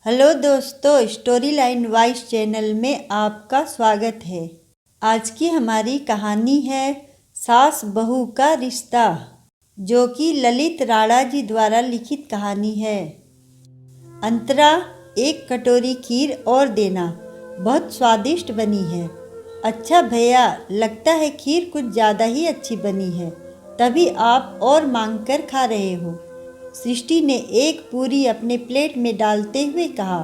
Hello दोस्तों, story line voice channel में आपका स्वागत है। आज की हमारी कहानी है सास बहू का रिश्ता, जो कि ललित राणा जी द्वारा लिखित कहानी है। अंतरा, एक कटोरी खीर और देना, बहुत स्वादिष्ट बनी है। अच्छा भैया, लगता है खीर कुछ ज़्यादा ही अच्छी बनी है, तभी आप और मांग कर खा रहे हो। सृष्टि ने एक पूरी अपने प्लेट में डालते हुए कहा।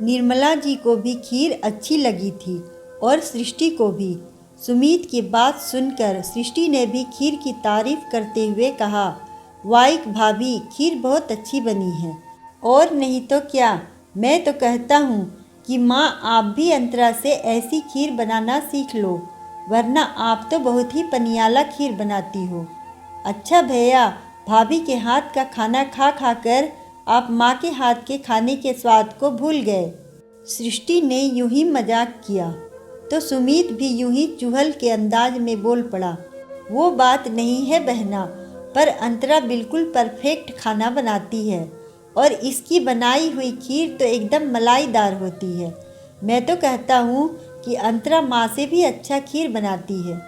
निर्मला जी को भी खीर अच्छी लगी थी और सृष्टि को भी। सुमित की बात सुनकर सृष्टि ने भी खीर की तारीफ करते हुए कहा, वाइक भाभी, खीर बहुत अच्छी बनी है। और नहीं तो क्या, मैं तो कहता हूँ कि माँ आप भी अंतरा से ऐसी खीर बनाना सीख लो, वरना आप तो बहुत ही पनियाला खीर बनाती हो। अच्छा भैया, भाभी के हाथ का खाना खा खा कर आप माँ के हाथ के खाने के स्वाद को भूल गए। सृष्टि ने यूं ही मजाक किया तो सुमित भी यूं ही चुहल के अंदाज में बोल पड़ा, वो बात नहीं है बहना, पर अंतरा बिल्कुल परफेक्ट खाना बनाती है और इसकी बनाई हुई खीर तो एकदम मलाईदार होती है। मैं तो कहता हूँ कि अंतरा माँ से भी अच्छा खीर बनाती है।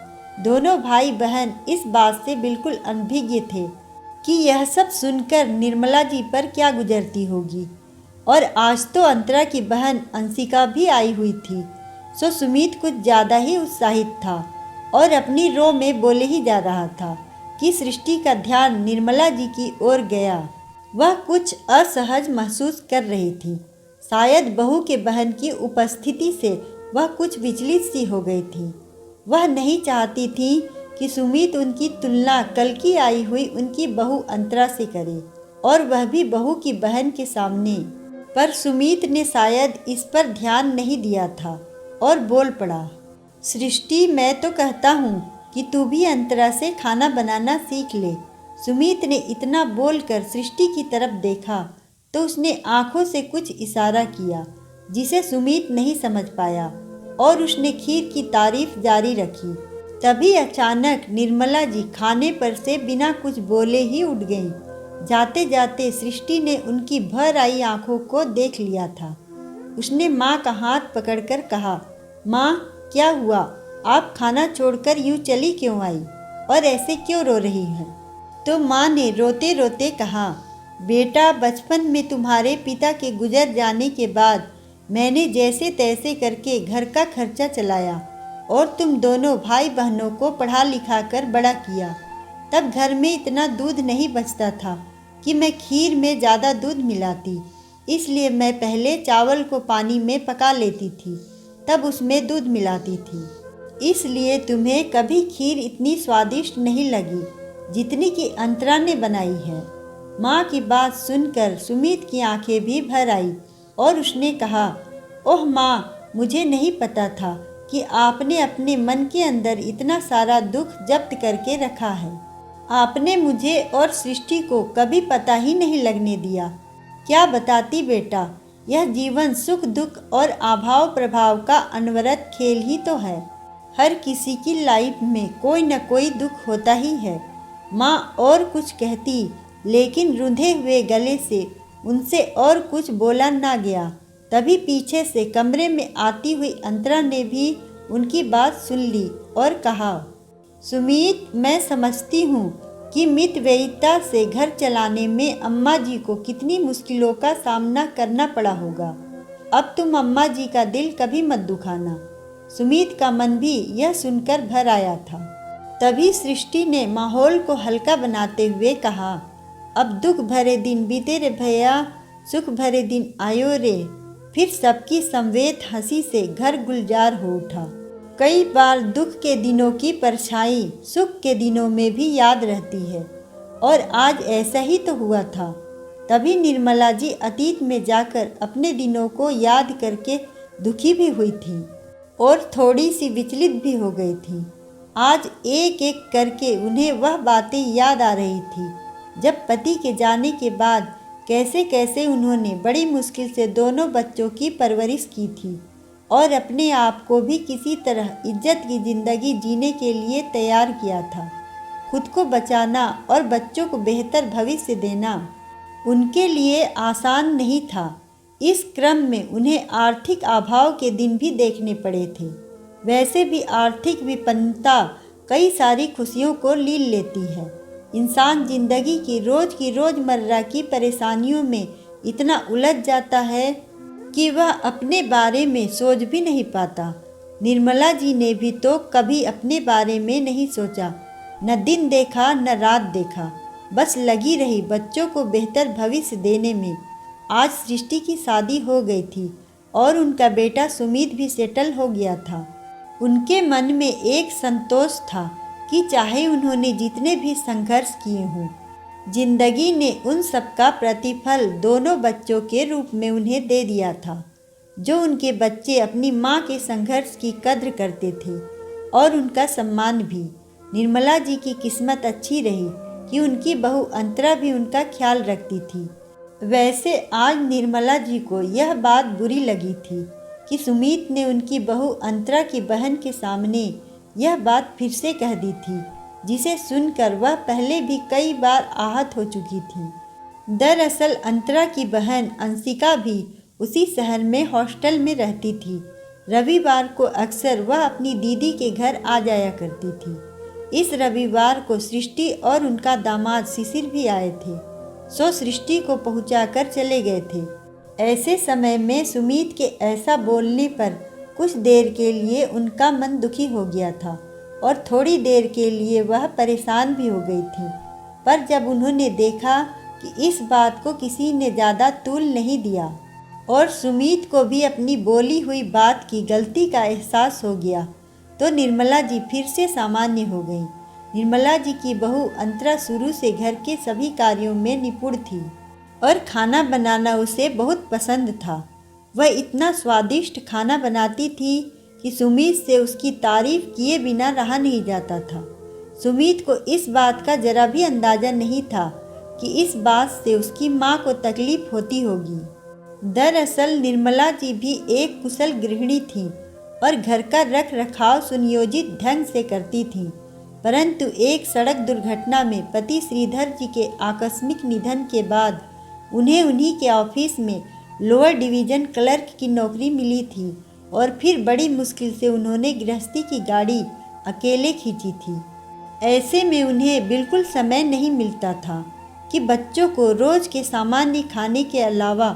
दोनों भाई बहन इस बात से बिल्कुल अनभिज्ञ थे कि यह सब सुनकर निर्मला जी पर क्या गुजरती होगी। और आज तो अंतरा की बहन अंशिका भी आई हुई थी, सो सुमित कुछ ज़्यादा ही उत्साहित था और अपनी रो में बोले ही जा रहा था कि सृष्टि का ध्यान निर्मला जी की ओर गया। वह कुछ असहज महसूस कर रही थी। शायद बहू के बहन की उपस्थिति से वह कुछ विचलित सी हो गई थी। वह नहीं चाहती थी कि सुमित उनकी तुलना कल की आई हुई उनकी बहू अंतरा से करे, और वह भी बहू की बहन के सामने। पर सुमित ने शायद इस पर ध्यान नहीं दिया था और बोल पड़ा, सृष्टि, मैं तो कहता हूँ कि तू भी अंतरा से खाना बनाना सीख ले। सुमित ने इतना बोलकर सृष्टि की तरफ देखा तो उसने आंखों से कुछ इशारा किया जिसे सुमित नहीं समझ पाया, और उसने खीर की तारीफ जारी रखी। तभी अचानक निर्मला जी खाने पर से बिना कुछ बोले ही उठ गईं। जाते जाते सृष्टि ने उनकी भर आई आंखों को देख लिया था। उसने माँ का हाथ पकड़कर कहा, माँ, क्या हुआ? आप खाना छोड़कर यूँ चली क्यों आई और ऐसे क्यों रो रही हैं? तो माँ ने रोते रोते कहा, बेटा, बचपन में तुम्हारे पिता के गुजर जाने के बाद मैंने जैसे तैसे करके घर का खर्चा चलाया और तुम दोनों भाई बहनों को पढ़ा लिखा कर बड़ा किया। तब घर में इतना दूध नहीं बचता था कि मैं खीर में ज़्यादा दूध मिलाती, इसलिए मैं पहले चावल को पानी में पका लेती थी, तब उसमें दूध मिलाती थी। इसलिए तुम्हें कभी खीर इतनी स्वादिष्ट नहीं लगी जितनी कि अंतरा ने बनाई है। माँ की बात सुनकर सुमित की आंखें भी भर आई और उसने कहा, ओह माँ, मुझे नहीं पता था कि आपने अपने मन के अंदर इतना सारा दुख जब्त करके रखा है। आपने मुझे और सृष्टि को कभी पता ही नहीं लगने दिया। क्या बताती बेटा, यह जीवन सुख दुख और आभाव प्रभाव का अनवरत खेल ही तो है। हर किसी की लाइफ में कोई न कोई दुख होता ही है। माँ और कुछ कहती, लेकिन रुंधे हुए गले से उनसे और कुछ बोला ना गया। तभी पीछे से कमरे में आती हुई अंतरा ने भी उनकी बात सुन ली और कहा, सुमित, मैं समझती हूँ कि मितव्ययिता से घर चलाने में अम्मा जी को कितनी मुश्किलों का सामना करना पड़ा होगा। अब तुम अम्मा जी का दिल कभी मत दुखाना। सुमित का मन भी यह सुनकर भर आया था। तभी सृष्टि ने माहौल को हल्का बनाते हुए कहा, अब दुख भरे दिन बीते रे भैया, सुख भरे दिन आयो रे। फिर सबकी समवेत हंसी से घर गुलजार हो उठा। कई बार दुख के दिनों की परछाई सुख के दिनों में भी याद रहती है, और आज ऐसा ही तो हुआ था। तभी निर्मला जी अतीत में जाकर अपने दिनों को याद करके दुखी भी हुई थी और थोड़ी सी विचलित भी हो गई थी। आज एक एक करके उन्हें वह बातें याद आ रही थी जब पति के जाने के बाद कैसे कैसे उन्होंने बड़ी मुश्किल से दोनों बच्चों की परवरिश की थी और अपने आप को भी किसी तरह इज्जत की ज़िंदगी जीने के लिए तैयार किया था। खुद को बचाना और बच्चों को बेहतर भविष्य देना उनके लिए आसान नहीं था, इस क्रम में उन्हें आर्थिक अभाव के दिन भी देखने पड़े थे। वैसे भी आर्थिक विपन्नता कई सारी खुशियों को लील लेती है। इंसान जिंदगी की रोजमर्रा की परेशानियों में इतना उलझ जाता है कि वह अपने बारे में सोच भी नहीं पाता। निर्मला जी ने भी तो कभी अपने बारे में नहीं सोचा, न दिन देखा न रात देखा, बस लगी रही बच्चों को बेहतर भविष्य देने में। आज सृष्टि की शादी हो गई थी और उनका बेटा सुमित भी सेटल हो गया था। उनके मन में एक संतोष था कि चाहे उन्होंने जितने भी संघर्ष किए हों, जिंदगी ने उन सब का प्रतिफल दोनों बच्चों के रूप में उन्हें दे दिया था। जो उनके बच्चे अपनी माँ के संघर्ष की कद्र करते थे और उनका सम्मान भी। निर्मला जी की किस्मत अच्छी रही कि उनकी बहू अंतरा भी उनका ख्याल रखती थी। वैसे आज निर्मला जी को यह बात बुरी लगी थी कि सुमित ने उनकी बहू अंतरा की बहन के सामने यह बात फिर से कह दी थी, जिसे सुनकर वह पहले भी कई बार आहत हो चुकी थी। दरअसल अंतरा की बहन अंशिका भी उसी शहर में हॉस्टल में रहती थी। रविवार को अक्सर वह अपनी दीदी के घर आ जाया करती थी। इस रविवार को सृष्टि और उनका दामाद शिशिर भी आए थे, सो सृष्टि को पहुंचाकर चले गए थे। ऐसे समय में सुमित के ऐसा बोलने पर कुछ देर के लिए उनका मन दुखी हो गया था और थोड़ी देर के लिए वह परेशान भी हो गई थी। पर जब उन्होंने देखा कि इस बात को किसी ने ज़्यादा तूल नहीं दिया और सुमित को भी अपनी बोली हुई बात की गलती का एहसास हो गया, तो निर्मला जी फिर से सामान्य हो गई। निर्मला जी की बहू अंतरा शुरू से घर के सभी कार्यों में निपुण थी और खाना बनाना उसे बहुत पसंद था। वह इतना स्वादिष्ट खाना बनाती थी कि सुमित से उसकी तारीफ किए बिना रहा नहीं जाता था। सुमित को इस बात का जरा भी अंदाज़ा नहीं था कि इस बात से उसकी माँ को तकलीफ होती होगी। दरअसल निर्मला जी भी एक कुशल गृहिणी थी और घर का रख रखाव सुनियोजित ढंग से करती थी, परंतु एक सड़क दुर्घटना में पति श्रीधर जी के आकस्मिक निधन के बाद उन्हें उन्हीं के ऑफिस में लोअर डिवीज़न क्लर्क की नौकरी मिली थी और फिर बड़ी मुश्किल से उन्होंने गृहस्थी की गाड़ी अकेले खींची थी। ऐसे में उन्हें बिल्कुल समय नहीं मिलता था कि बच्चों को रोज़ के सामान्य खाने के अलावा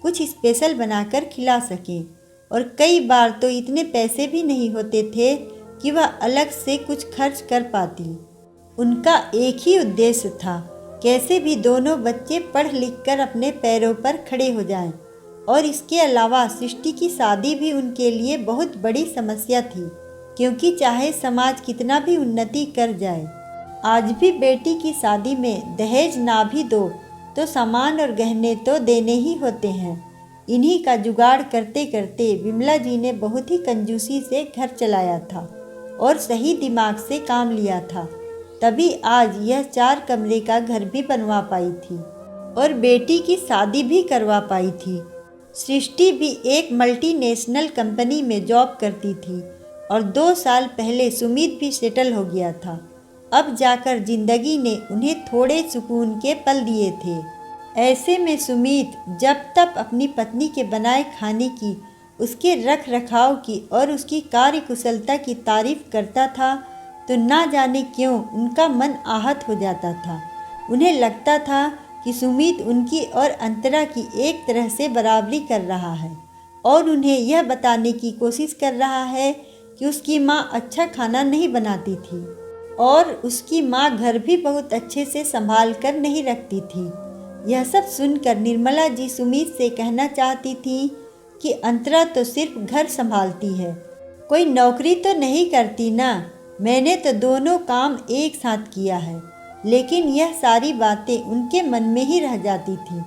कुछ स्पेशल बनाकर खिला सकें, और कई बार तो इतने पैसे भी नहीं होते थे कि वह अलग से कुछ खर्च कर पाती। उनका एक ही उद्देश्य था, कैसे भी दोनों बच्चे पढ़ लिख कर अपने पैरों पर खड़े हो जाएं, और इसके अलावा सृष्टि की शादी भी उनके लिए बहुत बड़ी समस्या थी, क्योंकि चाहे समाज कितना भी उन्नति कर जाए, आज भी बेटी की शादी में दहेज ना भी दो तो सामान और गहने तो देने ही होते हैं। इन्हीं का जुगाड़ करते करते विमला जी ने बहुत ही कंजूसी से घर चलाया था और सही दिमाग से काम लिया था, तभी आज यह 4 कमरे का घर भी बनवा पाई थी और बेटी की शादी भी करवा पाई थी। सृष्टि भी एक मल्टीनेशनल कंपनी में जॉब करती थी और 2 साल पहले सुमित भी सेटल हो गया था। अब जाकर जिंदगी ने उन्हें थोड़े सुकून के पल दिए थे। ऐसे में सुमित जब तक अपनी पत्नी के बनाए खाने की, उसके रख रखाव की और उसकी कार्यकुशलता की तारीफ करता था, तो ना जाने क्यों उनका मन आहत हो जाता था। उन्हें लगता था कि सुमित उनकी और अंतरा की एक तरह से बराबरी कर रहा है और उन्हें यह बताने की कोशिश कर रहा है कि उसकी माँ अच्छा खाना नहीं बनाती थी और उसकी माँ घर भी बहुत अच्छे से संभाल कर नहीं रखती थी। यह सब सुनकर निर्मला जी सुमित से कहना चाहती थी कि अंतरा तो सिर्फ घर संभालती है, कोई नौकरी तो नहीं करती ना। मैंने तो दोनों काम एक साथ किया है, लेकिन यह सारी बातें उनके मन में ही रह जाती थी।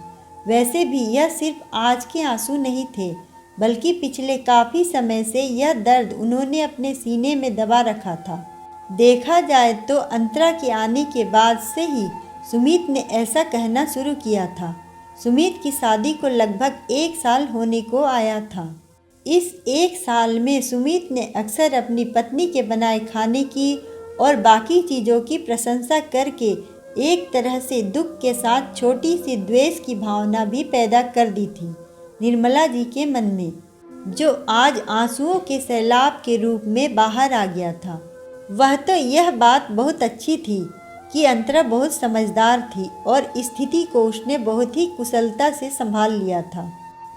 वैसे भी यह सिर्फ आज के आंसू नहीं थे, बल्कि पिछले काफ़ी समय से यह दर्द उन्होंने अपने सीने में दबा रखा था। देखा जाए तो अंतरा के आने के बाद से ही सुमित ने ऐसा कहना शुरू किया था। सुमित की शादी को लगभग 1 साल होने को आया था। इस 1 साल में सुमित ने अक्सर अपनी पत्नी के बनाए खाने की और बाकी चीज़ों की प्रशंसा करके एक तरह से दुख के साथ छोटी सी द्वेष की भावना भी पैदा कर दी थी। निर्मला जी के मन में, जो आज आंसुओं के सैलाब के रूप में बाहर आ गया था। वह तो यह बात बहुत अच्छी थी कि अंतरा बहुत समझदार थी और स्थिति को उसने बहुत ही कुशलता से संभाल लिया था।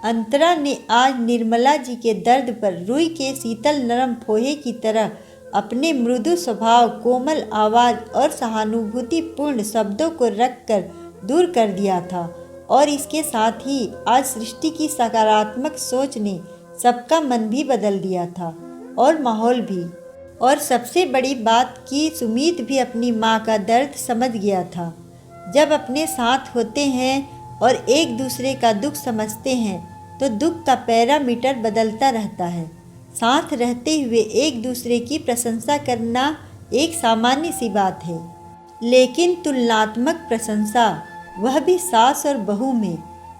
अंतरा ने आज निर्मला जी के दर्द पर रुई के शीतल नरम फोहे की तरह अपने मृदु स्वभाव, कोमल आवाज़ और सहानुभूतिपूर्ण शब्दों को रखकर दूर कर दिया था। और इसके साथ ही आज सृष्टि की सकारात्मक सोच ने सबका मन भी बदल दिया था और माहौल भी। और सबसे बड़ी बात कि सुमीत भी अपनी माँ का दर्द समझ गया था। जब अपने साथ होते हैं और एक दूसरे का दुख समझते हैं तो दुख का पैरामीटर बदलता रहता है। साथ रहते हुए एक दूसरे की प्रशंसा करना एक सामान्य सी बात है, लेकिन तुलनात्मक प्रशंसा, वह भी सास और बहू में।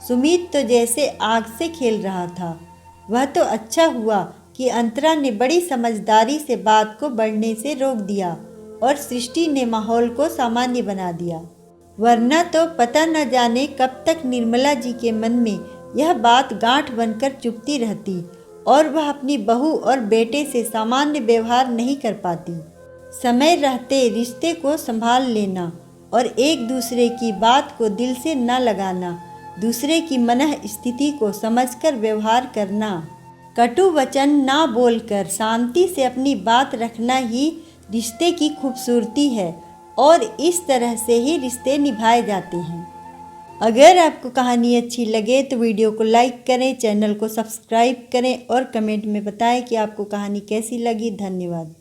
सुमीत तो जैसे आग से खेल रहा था। वह तो अच्छा हुआ कि अंतरा ने बड़ी समझदारी से बात को बढ़ने से रोक दिया और सृष्टि ने माहौल को सामान्य बना दिया, वरना तो पता न जाने कब तक निर्मला जी के मन में यह बात गांठ बनकर चुभती रहती और वह अपनी बहू और बेटे से सामान्य व्यवहार नहीं कर पाती। समय रहते रिश्ते को संभाल लेना और एक दूसरे की बात को दिल से न लगाना, दूसरे की मनः स्थिति को समझकर व्यवहार करना, कटु वचन ना बोलकर शांति से अपनी बात रखना ही रिश्ते की खूबसूरती है और इस तरह से ही रिश्ते निभाए जाते हैं। अगर आपको कहानी अच्छी लगे तो वीडियो को लाइक करें, चैनल को सब्सक्राइब करें और कमेंट में बताएं कि आपको कहानी कैसी लगी। धन्यवाद।